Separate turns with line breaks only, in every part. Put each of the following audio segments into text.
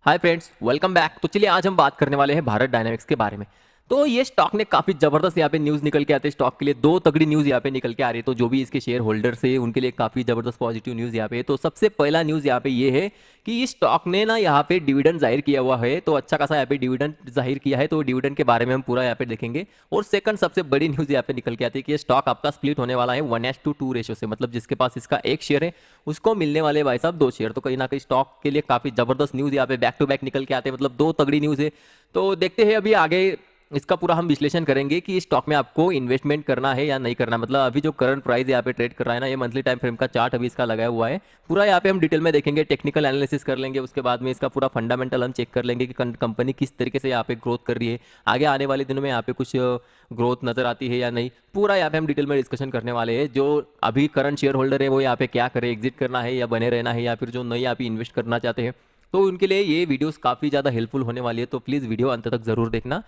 Hi friends, welcome back. तो चलिए आज हम बात करने वाले हैं भारत डायनामिक्स के बारे में। तो ये स्टॉक ने काफ़ी ज़बरदस्त यहाँ पे न्यूज़ निकल के आते हैं। स्टॉक के लिए दो तगड़ी न्यूज़ यहाँ पे निकल के आ रही है। तो जो भी इसके शेयर होल्डर्स है उनके लिए काफ़ी ज़बरदस्त पॉजिटिव न्यूज़ यहाँ पे है। तो सबसे पहला न्यूज़ यहाँ पे ये है कि इस स्टॉक ने ना यहाँ पे डिविडेंड जाहिर किया हुआ है। तो अच्छा खासा यहाँ पे डिविडेंड जाहिर किया है। तो डिविडेंड के बारे में हम पूरा यहाँ पे देखेंगे। और सेकंड सबसे बड़ी न्यूज़ यहाँ पे निकल के आती है कि ये स्टॉक आपका स्प्लिट होने वाला है 1:2 रेशो से। मतलब जिसके पास इसका एक शेयर है उसको मिलने वाले भाई साहब 2 शेयर। तो कहीं ना कहीं स्टॉक के लिए काफ़ी ज़बरदस्त न्यूज़ यहाँ पे बैक टू बैक निकल के आते हैं। मतलब दो तगड़ी न्यूज़ है। तो देखते हैं अभी आगे इसका पूरा हम विश्लेषण करेंगे कि इस स्टॉक में आपको इन्वेस्टमेंट करना है या नहीं करना। मतलब अभी जो करंट प्राइस यहाँ पे ट्रेड कर रहा है ना, ये मंथली टाइम फ्रेम का चार्ट अभी इसका लगाया हुआ है। पूरा यहाँ पे हम डिटेल में देखेंगे, टेक्निकल एनालिसिस कर लेंगे। उसके बाद में इसका पूरा फंडामेंटल हम चेक कर लेंगे कि कंपनी किस तरीके से यहाँ पे ग्रोथ कर रही है, आगे आने वाले दिनों में यहाँ पे कुछ ग्रोथ नजर आती है या नहीं। पूरा यहाँ पे हम डिटेल में डिस्कशन करने वाले हैं। जो अभी करंट शेयर होल्डर है वो यहाँ पे क्या करे, एग्जिट करना है या बने रहना है, या फिर जो नई यहाँ पे इन्वेस्ट करना चाहते हैं तो उनके लिए ये वीडियोस काफ़ी ज़्यादा हेल्पफुल होने वाली है। तो प्लीज़ वीडियो अंत तक ज़रूर देखना।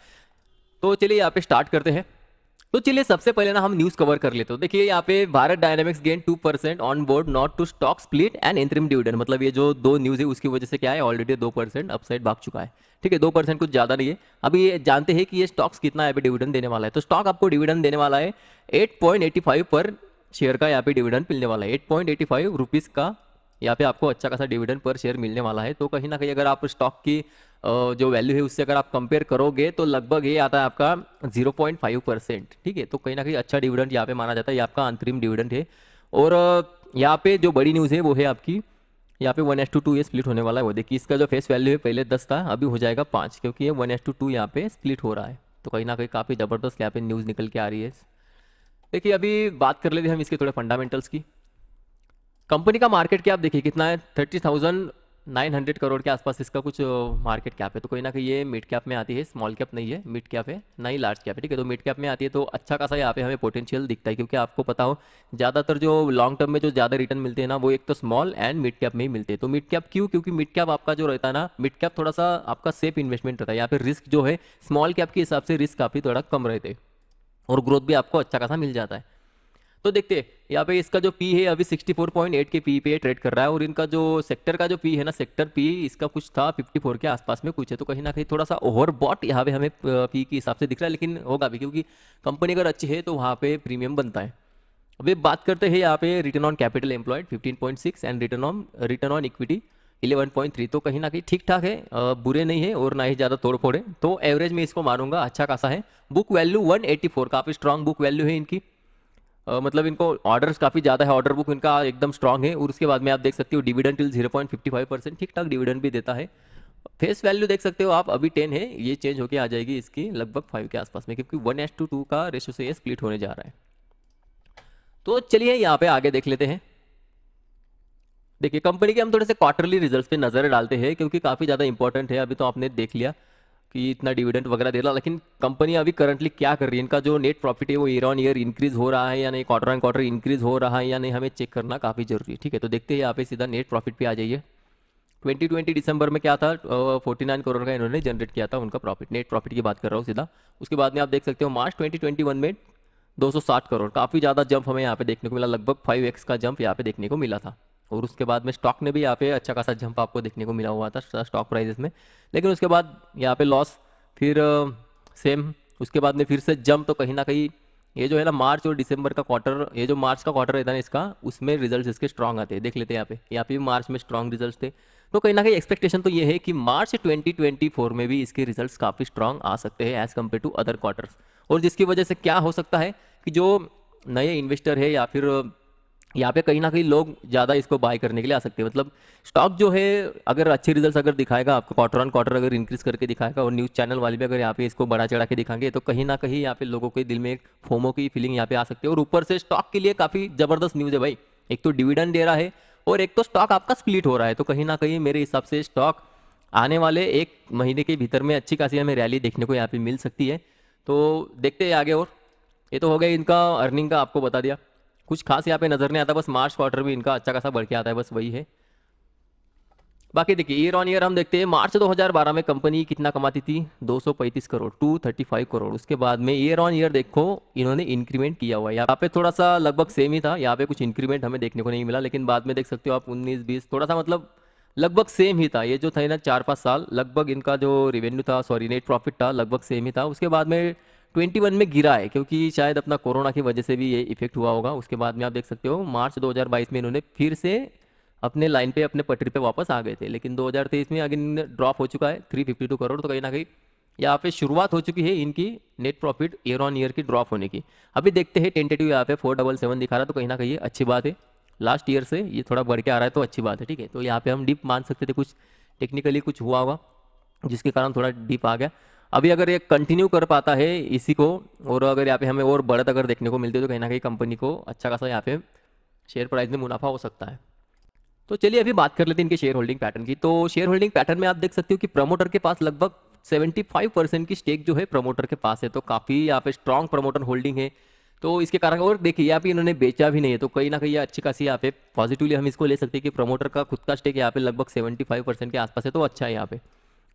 तो चलिए यहाँ पे स्टार्ट करते हैं। तो चलिए सबसे पहले ना हम न्यूज़ कवर कर लेते हो। देखिए यहाँ पे Bharat Dynamics gain 2% on board not to stock split and interim dividend. मतलब ये जो दो न्यूज़ है उसकी वजह से क्या है, ऑलरेडी 2% अपसाइड भाग चुका है। ठीक है, 2% कुछ ज़्यादा नहीं है। अभी ये जानते हैं कि ये स्टॉक्स कितना यहाँ पे डिविडेंड देने वाला है। तो स्टॉक आपको डिविडेंड देने वाला है 8.85 पर शेयर का यहाँ पे डिविडेंड मिलने वाला है। 8.85 रुपीज़ का यहाँ पे आपको अच्छा खासा डिविडेंड पर शेयर मिलने वाला है। तो कहीं ना कहीं अगर आप स्टॉक की जो वैल्यू है उससे अगर आप कंपेयर करोगे तो लगभग ये आता है आपका 0.5%। ठीक है, तो कहीं ना कहीं अच्छा डिविडेंड यहाँ पे माना जाता है। ये आपका अंतरिम डिविडेंड है। और यहाँ पे जो बड़ी न्यूज़ है वो है आपकी यहाँ पे 1:2 ये स्प्लिट होने वाला है। वो देखिए इसका जो फेस वैल्यू है पहले 10 था, अभी हो जाएगा 5, क्योंकि ये 1:2 यहाँ पे स्प्लिट हो रहा है। तो कहीं ना कहीं काफ़ी ज़बरदस्त यहाँ पे न्यूज़ निकल के आ रही है। देखिए अभी बात कर लेते हैं हम इसके थोड़े फंडामेंटल्स की। कंपनी का मार्केट कैप देखिए कितना है, 30,900 करोड़ के आसपास इसका कुछ मार्केट कैप है। तो कहीं ना कहीं ये मिड कैप में आती है, स्मॉल कैप नहीं है, मिड कैप है, ना ही लार्ज कैप है। ठीक है, तो मिड कैप में आती है तो अच्छा खासा यहाँ पे हमें पोटेंशियल दिखता है। क्योंकि आपको पता हो ज़्यादातर जो लॉन्ग टर्म में जो ज़्यादा रिटर्न मिलते हैं ना वो एक तो स्मॉल एंड मिड कैप में ही मिलते हैं। तो मिड कैप क्यों, क्योंकि मिड कैप आपका जो रहता है ना, मिड कैप थोड़ा सा आपका सेफ इन्वेस्टमेंट रहता है। यहाँ पे रिस्क जो है स्मॉल कैप के हिसाब से रिस्क काफ़ी थोड़ा कम रहते हैं और ग्रोथ भी आपको अच्छा खासा मिल जाता है। तो देखते हैं यहाँ पे इसका जो पी है अभी 64.8 के पी पे ट्रेड कर रहा है। और इनका जो सेक्टर का जो पी है ना, सेक्टर पी इसका कुछ था 54 के आसपास में कुछ है। तो कहीं ना कहीं थोड़ा सा ओवरबॉट यहाँ पे हमें पी के हिसाब से दिख रहा है, लेकिन होगा भी क्योंकि कंपनी अगर अच्छी है तो वहाँ पे प्रीमियम बनता है। अभी बात करते हैं यहाँ पे return on capital employed 15.6 and return on equity 11.3। तो कहीं ना कहीं ठीक ठाक है, बुरे नहीं है और ना ही ज़्यादा तोड़ फोड़े। तो एवरेज में इसको मारूंगा अच्छा खासा है। बुक वैल्यू 184, काफ़ी स्ट्रांग बुक वैल्यू है इनकी। मतलब इनको ऑर्डर्स काफ़ी ज़्यादा है, ऑर्डर बुक इनका एकदम स्ट्रांग है। और उसके बाद में आप देख सकते हो डिविडेंड टिल 0.55%, ठीक ठाक डिविडेंड भी देता है। फेस वैल्यू देख सकते हो आप, अभी 10 है, ये चेंज होके आ जाएगी इसकी लगभग 5 के आसपास में, क्योंकि 1:2 का रेशो से ये स्प्लिट होने जा रहा है। तो चलिए यहाँ पे आगे देख लेते हैं। देखिए कंपनी के हम थोड़े से क्वार्टरली रिजल्ट्स पे नज़र डालते हैं, क्योंकि काफ़ी ज़्यादा इंपॉर्टेंट है। अभी तो आपने देख लिया कि इतना डिविडेंड वगैरह दे रहा, लेकिन कंपनी अभी करंटली क्या कर रही है, इनका जो नेट प्रॉफिट है वो ईयर ऑन ईयर इंक्रीज हो रहा है या नहीं, क्वार्टर ऑन क्वार्टर इंक्रीज हो रहा है या नहीं, हमें चेक करना काफ़ी जरूरी है। ठीक है, तो देखते हैं यहाँ पे सीधा नेट प्रॉफिट पे आ जाइए। 2020 दिसंबर में क्या था, 49 करोड़ का इन्होंने जनरेट किया था उनका प्रॉफिट, नेट प्रॉफिट की बात कर रहा हूँ सीधा। उसके बाद में आप देख सकते हो मार्च 2021 में 260 करोड़, काफ़ी ज़्यादा जंप हमें यहाँ पे देखने को मिला, लगभग 5x का जंप यहाँ पे देखने को मिला था। और उसके बाद में स्टॉक ने भी यहाँ पे अच्छा खासा जंप आपको देखने को मिला हुआ था स्टॉक प्राइसेस में। लेकिन उसके बाद यहाँ पे लॉस, फिर सेम, उसके बाद में फिर से जंप। तो कहीं ना कहीं ये जो है ना मार्च और दिसंबर का क्वार्टर, ये जो मार्च का क्वार्टर रहता है ना इसका, उसमें रिजल्ट्स इसके स्ट्रांग आते हैं। देख लेते हैं यहाँ पे भी मार्च में स्ट्रांग रिजल्ट्स थे। तो कहीं ना कहीं एक्सपेक्टेशन तो ये है कि मार्च 2024 में भी इसके रिजल्ट्स काफ़ी स्ट्रांग आ सकते हैं as compare to other quarters. और जिसकी वजह से क्या हो सकता है कि जो नए इन्वेस्टर है या फिर यहाँ पे कहीं ना कहीं लोग ज़्यादा इसको बाय करने के लिए आ सकते हैं। मतलब स्टॉक जो है अगर अच्छे रिजल्ट्स अगर दिखाएगा आपको, क्वार्टर ऑन क्वार्टर अगर इंक्रीज करके दिखाएगा, और न्यूज़ चैनल वाले भी अगर यहाँ पे इसको बड़ा चढ़ा के दिखाएंगे, तो कहीं ना कहीं यहाँ पे लोगों के दिल में एक फोमो की फीलिंग यहाँ पे आ सकती है। और ऊपर से स्टॉक के लिए काफ़ी ज़बरदस्त न्यूज़ है भाई, एक तो डिविडेंड दे रहा है और एक तो स्टॉक आपका स्प्लिट हो रहा है। तो कहीं ना कहीं मेरे हिसाब से स्टॉक आने वाले 1 महीने के भीतर में अच्छी खासी हमें रैली देखने को यहाँ पे मिल सकती है। तो देखते हैं आगे। और ये तो हो गया इनका अर्निंग का, आपको बता दिया, कुछ खास यहाँ पे नजर नहीं आता। बस मार्च क्वार्टर भी इनका अच्छा खासा बढ़ के आता है, बस वही है। बाकी देखिए ईयर ऑन ईयर हम देखते हैं, मार्च 2012 में कंपनी कितना कमाती थी, 235 करोड़, 235 करोड़। उसके बाद में ईयर ऑन ईयर देखो इन्होंने इंक्रीमेंट किया हुआ है। यहाँ पे थोड़ा सा लगभग सेम ही था, यहाँ पे कुछ इंक्रीमेंट हमें देखने को नहीं मिला। लेकिन बाद में देख सकते हो आप 19-20 थोड़ा सा मतलब लगभग सेम ही था, ये जो था ना 4-5 साल लगभग इनका जो रेवेन्यू था, सॉरी नेट प्रॉफिट था, लगभग सेम ही था। उसके बाद में 21 में गिरा है, क्योंकि शायद अपना कोरोना की वजह से भी ये इफेक्ट हुआ होगा। उसके बाद में आप देख सकते हो मार्च 2022 में इन्होंने फिर से अपने लाइन पे, अपने पटरी पे वापस आ गए थे, लेकिन 2023 में अगेन ड्रॉप हो चुका है 352 करोड़। तो कहीं ना कहीं यहाँ पे शुरुआत हो चुकी है इनकी net profit year on year की ड्रॉप होने की। अभी देखते हैं, टेंटेटिव यहाँ पे 477 दिखा रहा है, तो कहीं ना कहीं ये अच्छी बात है। लास्ट ईयर से ये थोड़ा बढ़ के आ रहा है तो अच्छी बात है, ठीक है। तो यहाँ पे हम डिप मान सकते थे, कुछ टेक्निकली कुछ हुआ होगा जिसके कारण थोड़ा डिप आ गया। अभी अगर ये कंटिन्यू कर पाता है इसी को, और अगर यहाँ पे हमें और बढ़त अगर देखने को मिलती है, तो कहीं ना कहीं कंपनी को अच्छा खासा यहाँ पे शेयर प्राइस में मुनाफा हो सकता है। तो चलिए अभी बात कर लेते हैं इनके शेयर होल्डिंग पैटर्न की। तो शेयर होल्डिंग पैटर्न में आप देख सकते हो कि प्रमोटर के पास लगभग 75% की स्टेक जो है प्रमोटर के पास है, तो काफ़ी यहाँ पे स्ट्रॉन्ग प्रमोटर होल्डिंग है। तो इसके कारण, और देखिए यहाँ पे इन्होंने बेचा भी नहीं है, तो कहीं ना कहीं ये अच्छी खासी यहाँ पे पॉजिटिवली हम इसको ले सकते हैं कि प्रमोटर का खुद का स्टेक यहाँ पे लगभग 75% के आसपास है, तो अच्छा है यहाँ पे।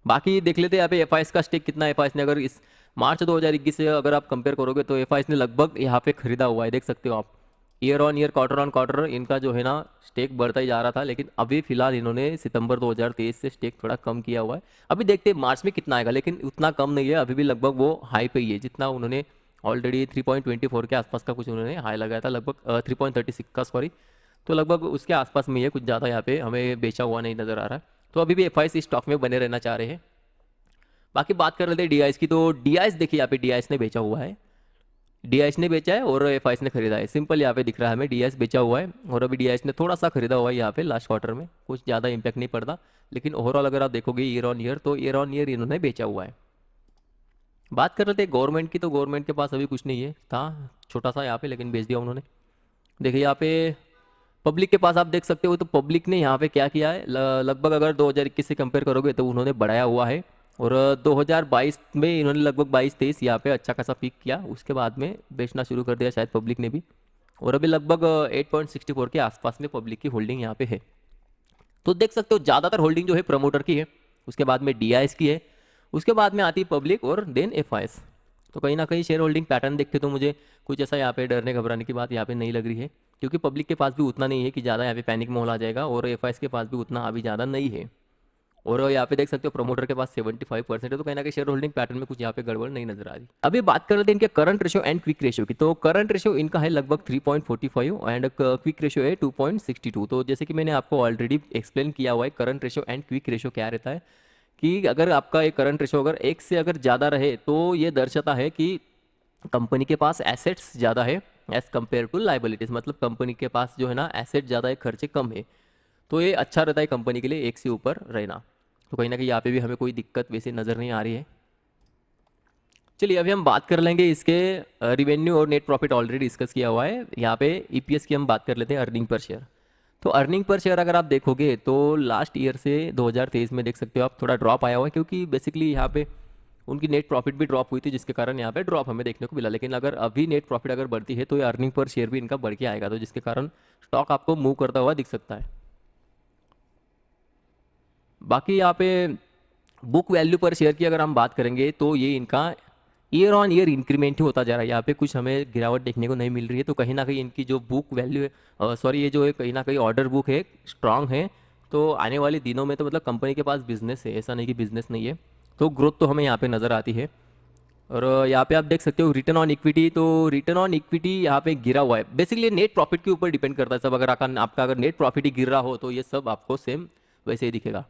बाकी देख लेते हैं यहाँ पे एफ का स्टेक कितना है। एफ ने अगर इस मार्च 2021 से अगर आप कंपेयर करोगे तो एफ ने लगभग यहाँ पे खरीदा हुआ है, देख सकते हो आप। Year on year, quarter on quarter इनका जो है ना स्टेक बढ़ता ही जा रहा था, लेकिन अभी फिलहाल इन्होंने सितंबर 2023 से स्टेक थोड़ा कम किया हुआ है। अभी देखते हैं मार्च में कितना आएगा, लेकिन उतना कम नहीं है, अभी भी लगभग वो हाई पे ही है जितना उन्होंने ऑलरेडी 3.24 के आसपास का कुछ उन्होंने हाई लगाया था, लगभग 3.36 का, सॉरी। तो लगभग उसके आसपास में ये कुछ ज़्यादा यहाँ पे हमें बेचा हुआ नहीं नज़र आ रहा है। तो अभी भी एफ इस स्टॉक में बने रहना चाह रहे हैं। बाकी बात कर लेते हैं डी की। तो डी देखिए यहाँ पे डी ने बेचा हुआ है, डी ने बेचा है और एफ ने खरीदा है। सिंपल यहाँ पे दिख रहा है हमें, डी बेचा हुआ है और अभी डी ने थोड़ा सा खरीदा हुआ है यहाँ पे लास्ट क्वार्टर में, कुछ ज़्यादा इंपैक्ट नहीं पड़ता। लेकिन ओवरऑल अगर आप देखोगे ईयर ऑन ईयर, तो ईयर ऑन ईयर इन्होंने बेचा हुआ है। बात कर रहे थे गवर्नमेंट की, तो गवर्नमेंट के पास अभी कुछ नहीं है, था छोटा सा यहाँ पे, लेकिन बेच दिया उन्होंने। देखिए यहाँ पे पब्लिक के पास आप देख सकते हो, तो पब्लिक ने यहाँ पे क्या किया है, लगभग अगर 2021 से कंपेयर करोगे तो उन्होंने बढ़ाया हुआ है। और 2022 में इन्होंने लगभग 22-23 यहाँ पे अच्छा खासा पीक किया, उसके बाद में बेचना शुरू कर दिया शायद पब्लिक ने भी। और अभी लगभग 8.64 के आसपास में पब्लिक की होल्डिंग यहाँ पे है। तो देख सकते हो ज़्यादातर होल्डिंग जो है प्रमोटर की है, उसके बाद में डी की है, उसके बाद में आती है पब्लिक और देन एफ। तो कहीं ना कहीं शेयर होल्डिंग पैटर्न देखते तो मुझे कुछ ऐसा यहाँ पे डरने घबराने की बात यहाँ पे नहीं लग रही है, क्योंकि पब्लिक के पास भी उतना नहीं है कि ज़्यादा यहाँ पे पैनिक माहौल आ जाएगा, और एफ के पास भी उतना अभी ज़्यादा नहीं है। और यहाँ पे देख सकते हो प्रमोटर के पास 75% है, तो कहीं ना कहीं शेयर होल्डिंग पैटर्न में कुछ यहाँ पे गड़बड़ नहीं नजर आ रही। अभी बात कर लेते हैं इनके current ratio and quick ratio की। तो करंट रेशियो इनका है लगभग 3.45 एंड क्विक रेशियो है 2.62। तो जैसे कि मैंने आपको ऑलरेडी एक्सप्लेन किया हुआ है current ratio and quick ratio क्या रहता है, कि अगर आपका एक करंट रेशियो अगर एक से अगर ज़्यादा रहे तो ये दर्शाता है कि कंपनी के पास एसेट्स ज़्यादा है एज कम्पेयर टू लाइबिलिटीज़, मतलब कंपनी के पास जो है ना एसेट ज़्यादा है, खर्चे कम है। तो ये अच्छा रहता है कंपनी के लिए एक से ऊपर रहना। तो कहीं ना कहीं यहाँ पे भी हमें कोई दिक्कत वैसे नज़र नहीं आ रही है। चलिए अभी हम बात कर लेंगे इसके रिवेन्यू और नेट प्रॉफिट, ऑलरेडी डिस्कस किया हुआ है। यहाँ पे ईपीएस की हम बात कर लेते हैं, अर्निंग पर शेयर। तो अर्निंग पर शेयर अगर आप देखोगे तो लास्ट ईयर से 2023 में देख सकते हो आप थोड़ा ड्रॉप आया हुआ है, क्योंकि बेसिकली यहाँ पे उनकी नेट प्रॉफिट भी ड्रॉप हुई थी, जिसके कारण यहाँ पे ड्रॉप हमें देखने को मिला। लेकिन अगर अभी नेट प्रॉफिट अगर बढ़ती है तो ये अर्निंग पर शेयर भी इनका बढ़ के आएगा, तो जिसके कारण स्टॉक आपको मूव करता हुआ दिख सकता है। बाकी यहाँ पे बुक वैल्यू पर शेयर की अगर हम बात करेंगे तो ये इनका ईयर ऑन ईयर इंक्रीमेंट ही होता जा रहा है, यहाँ पे कुछ हमें गिरावट देखने को नहीं मिल रही है। तो कहीं ना कहीं इनकी जो बुक वैल्यू है, सॉरी ये जो है कहीं ना कहीं ऑर्डर बुक है स्ट्रांग है। तो आने वाले दिनों में तो मतलब कंपनी के पास बिजनेस है, ऐसा नहीं कि बिजनेस नहीं है, तो ग्रोथ तो हमें यहाँ पे नज़र आती है। और यहाँ पे आप देख सकते हो रिटर्न ऑन इक्विटी, तो रिटर्न ऑन इक्विटी यहाँ पे गिरा हुआ है। बेसिकली नेट प्रॉफिट के ऊपर डिपेंड करता है सब, अगर आपका अगर नेट प्रॉफिट ही गिर रहा हो तो ये सब आपको सेम वैसे ही दिखेगा।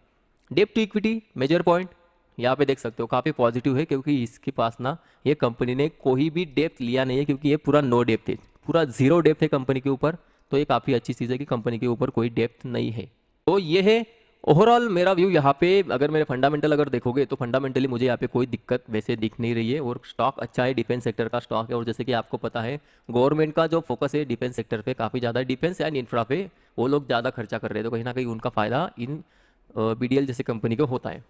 डेप्ट टू इक्विटी मेजर पॉइंट यहाँ पे देख सकते हो काफ़ी पॉजिटिव है, क्योंकि इसके पास ना ये कंपनी ने कोई भी डेप्थ लिया नहीं है, क्योंकि ये पूरा नो डेप्थ है, पूरा जीरो डेप्थ है कंपनी के ऊपर। तो ये काफ़ी अच्छी चीज़ है कि कंपनी के ऊपर कोई डेप्थ नहीं है। तो ये है ओवरऑल मेरा व्यू यहाँ पे। अगर मेरे फंडामेंटल अगर देखोगे तो फंडामेंटली मुझे यहाँ पे कोई दिक्कत वैसे दिख नहीं रही है, और स्टॉक अच्छा है, डिफेंस सेक्टर का स्टॉक है। और जैसे कि आपको पता है गवर्नमेंट का जो फोकस है डिफेंस सेक्टर पे काफ़ी ज़्यादा, डिफेंस एंड इंफ्रा पे वो लोग ज़्यादा खर्चा कर रहे हैं, तो कहीं ना कहीं उनका फ़ायदा इन बीडीएल जैसे कंपनी को होता है।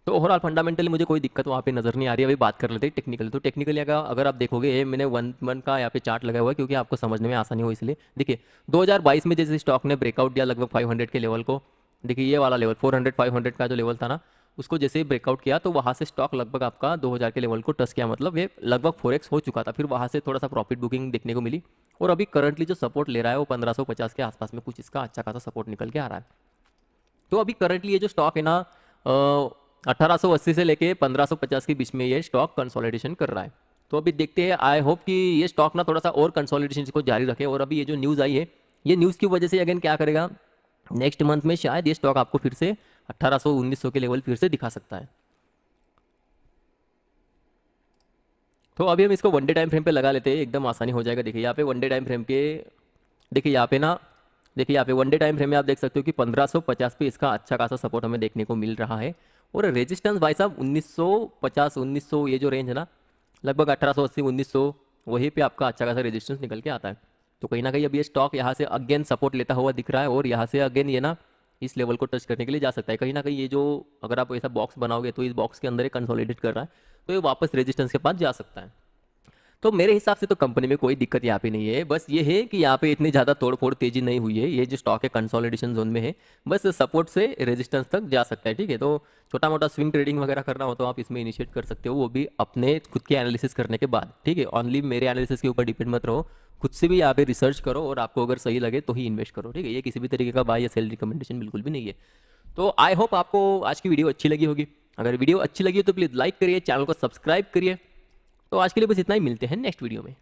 तो ओवरऑल फंडामेंटली मुझे कोई दिक्कत वहाँ पे नज़र नहीं आ रही है। अभी बात कर लेते हैं टेक्निकली। तो टेक्निकली अगर आप देखोगे, ये मैंने 1 का यहाँ पे चार्ट लगाया हुआ है क्योंकि आपको समझने में आसानी हो इसलिए। देखिए 2022 में जैसे स्टॉक ने ब्रेकआउट दिया लगभग 500 के लेवल को, देखिए ये वाला लेवल 400-500 का जो लेवल था ना, उसको जैसे ही ब्रेकआउट किया तो वहाँ से स्टॉक लगभग आपका 2000 के लेवल को टच किया, मतलब ये लगभग 4x हो चुका था। फिर वहाँ से थोड़ा सा प्रॉफिट बुकिंग देखने को मिली, और अभी करंटली जो सपोर्ट ले रहा है वो 1550 के आसपास में कुछ इसका अच्छा खासा सपोर्ट निकल के आ रहा है। तो अभी करंटली ये जो स्टॉक है ना 1880 से लेके 1550 के बीच में ये स्टॉक कंसोलिडेशन कर रहा है। तो अभी देखते हैं, आई होप कि ये स्टॉक ना थोड़ा सा और कंसोलिडेशन को जारी रखे। और अभी ये जो न्यूज़ आई है, ये न्यूज़ की वजह से अगेन क्या करेगा, नेक्स्ट मंथ में शायद ये स्टॉक आपको फिर से 1800-1900 के लेवल फिर से दिखा सकता है। तो अभी हम इसको वन डे टाइम फ्रेम पे लगा लेते हैं, एकदम आसानी हो जाएगा। देखिए यहाँ पे वन डे टाइम फ्रेम के, देखिए यहाँ पे ना, देखिए यहाँ पे वन डे टाइम फ्रेम में आप देख सकते हो कि 1550 पे इसका अच्छा खासा सपोर्ट हमें देखने को मिल रहा है। और रेजिस्टेंस भाई साहब 1950 1900 ये जो रेंज है ना, लगभग 1880 1900, वहीं पे आपका अच्छा खासा रेजिस्टेंस निकल के आता है। तो कहीं ना कहीं अब ये स्टॉक यहाँ से अगेन सपोर्ट लेता हुआ दिख रहा है, और यहाँ से अगेन ये ना इस लेवल को टच करने के लिए जा सकता है। कहीं ना कहीं ये जो, अगर आप ऐसा बॉक्स बनाओगे तो इस बॉक्स के अंदर ये कंसोलिडेट कर रहा है, तो ये वापस रेजिस्टेंस के पास जा सकता है। तो मेरे हिसाब से तो कंपनी में कोई दिक्कत यहाँ पे नहीं है। बस ये है कि यहाँ पे इतनी ज़्यादा तोड़फोड़ तेजी नहीं हुई है। ये जो स्टॉक है कंसोलिडेशन जोन में है, बस सपोर्ट से रेजिस्टेंस तक जा सकता है। ठीक है, तो छोटा मोटा स्विंग ट्रेडिंग वगैरह करना हो तो आप इसमें इनिशिएट कर सकते हो, वो भी अपने खुद के एनालिसिस करने के बाद। ठीक है, ओनली मेरे एनालिसिस के ऊपर डिपेंड मत रहो, खुद से भी यहाँ पे रिसर्च करो, और आपको अगर सही लगे तो ही इन्वेस्ट करो। ठीक है, ये किसी भी तरीके का बाय या सेल रिकमेंडेशन बिल्कुल भी नहीं है। तो आई होप आपको आज की वीडियो अच्छी लगी होगी। अगर वीडियो अच्छी लगी हो तो प्लीज़ लाइक करिए, चैनल को सब्सक्राइब करिए। तो आज के लिए बस इतना ही, मिलते हैं नेक्स्ट वीडियो में।